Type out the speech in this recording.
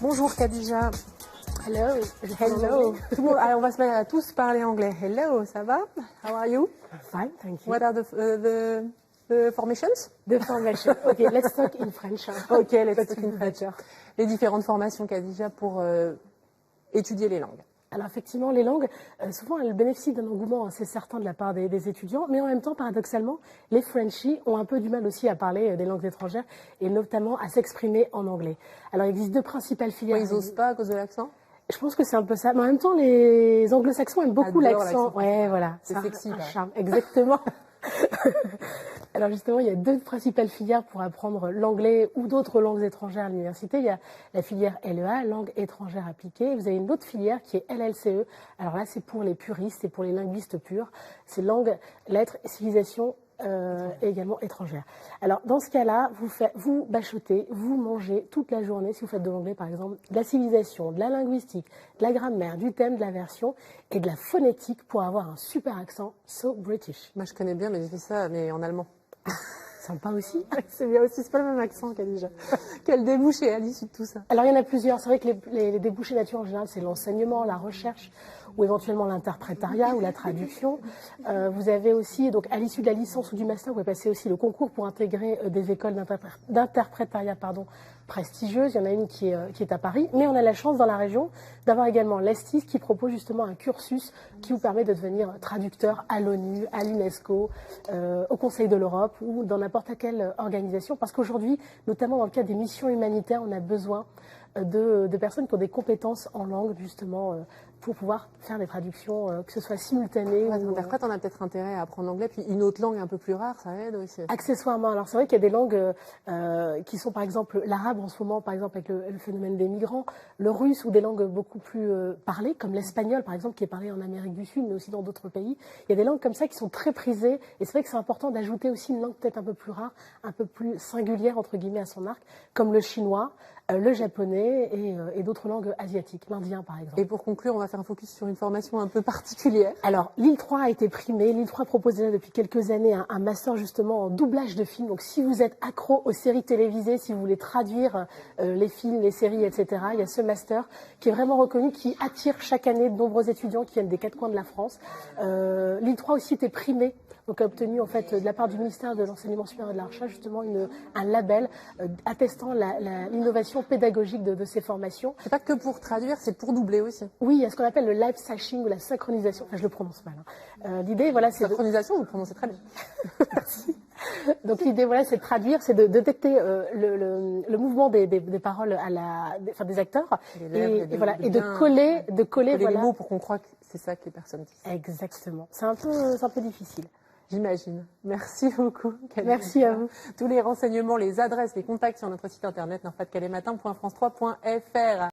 Bonjour Khadija. Hello. Hello. Tout le monde, alors on va se mettre à tous parler anglais. Hello, ça va? How are you? Fine, thank you. What are the formations? The formation. Okay, let's talk in French. Ok, let's talk in French. Les différentes formations Khadija pour étudier les langues. Alors effectivement, les langues, souvent elles bénéficient d'un engouement assez certain de la part des étudiants, mais en même temps, paradoxalement, les Frenchies ont un peu du mal aussi à parler des langues étrangères et notamment à s'exprimer en anglais. Alors il existe deux principales filières. Ils n'osent pas à cause de l'accent? Je pense que c'est un peu ça. Mais en même temps, les anglo-saxons aiment beaucoup Adore l'accent. Ouais, voilà. C'est sexy. Un charme, exactement. Alors justement, il y a deux principales filières pour apprendre l'anglais ou d'autres langues étrangères à l'université. Il y a la filière LEA, langue étrangère appliquée. Vous avez une autre filière qui est LLCE. Alors là, c'est pour les puristes et pour les linguistes purs. C'est langue, lettres, civilisation et également étrangère. Alors dans ce cas-là, vous bachotez, vous mangez toute la journée, si vous faites de l'anglais par exemple, de la civilisation, de la linguistique, de la grammaire, du thème, de la version et de la phonétique pour avoir un super accent so British. Moi je connais bien, mais j'ai fait ça mais en allemand. Sympa aussi. C'est bien aussi, c'est pas le même accent Khadija. Quel débouché à l'issue de tout ça? Alors il y en a plusieurs. C'est vrai que les débouchés naturels en général, c'est l'enseignement, la recherche ou éventuellement l'interprétariat ou la traduction. Vous avez aussi, donc à l'issue de la licence ou du master, vous pouvez passer aussi le concours pour intégrer des écoles d'interprétariat prestigieuses. Il y en a une qui est à Paris, mais on a la chance dans la région d'avoir également l'ESTIS qui propose justement un cursus qui vous permet de devenir traducteur à l'ONU, à l'UNESCO, au Conseil de l'Europe ou dans n'importe quelle organisation. Parce qu'aujourd'hui, notamment dans le cadre des missions humanitaires, on a besoin de personnes qui ont des compétences en langue justement pour pouvoir faire des traductions, que ce soit simultanées. Ouais, interprète, on a peut-être intérêt à apprendre l'anglais, puis une autre langue un peu plus rare, ça aide aussi. Accessoirement, alors c'est vrai qu'il y a des langues qui sont par exemple l'arabe en ce moment, par exemple avec le phénomène des migrants, le russe ou des langues beaucoup plus parlées, comme l'espagnol par exemple qui est parlé en Amérique du Sud, mais aussi dans d'autres pays. Il y a des langues comme ça qui sont très prisées, et c'est vrai que c'est important d'ajouter aussi une langue peut-être un peu plus rare, un peu plus singulière entre guillemets à son arc, comme le chinois, le japonais et d'autres langues asiatiques, l'indien par exemple. Et pour conclure, on va faire un focus sur une formation un peu particulière. Alors, Lille 3 a été primée. Lille 3 propose déjà depuis quelques années un master justement en doublage de films. Donc, si vous êtes accro aux séries télévisées, si vous voulez traduire les films, les séries, etc., il y a ce master qui est vraiment reconnu, qui attire chaque année de nombreux étudiants qui viennent des quatre coins de la France. Lille 3 aussi était primée. Donc a obtenu en fait de la part du ministère de l'Enseignement supérieur et de la Recherche justement un label attestant l'innovation pédagogique de ces formations. C'est pas que pour traduire, c'est pour doubler aussi. Oui, il y a ce qu'on appelle le live sashing ou la synchronisation. Enfin, je le prononce mal. L'idée, voilà, c'est synchronisation, vous le prononcez très bien. Merci. Donc l'idée, voilà, c'est de traduire, c'est de détecter le mouvement des paroles des acteurs et voilà, et de coller les mots pour qu'on croie que c'est ça que les personnes disent. Exactement. C'est un peu difficile. J'imagine. Merci beaucoup. Merci à vous. Tous les renseignements, les adresses, les contacts sur notre site internet nordpascalematin.france3.fr.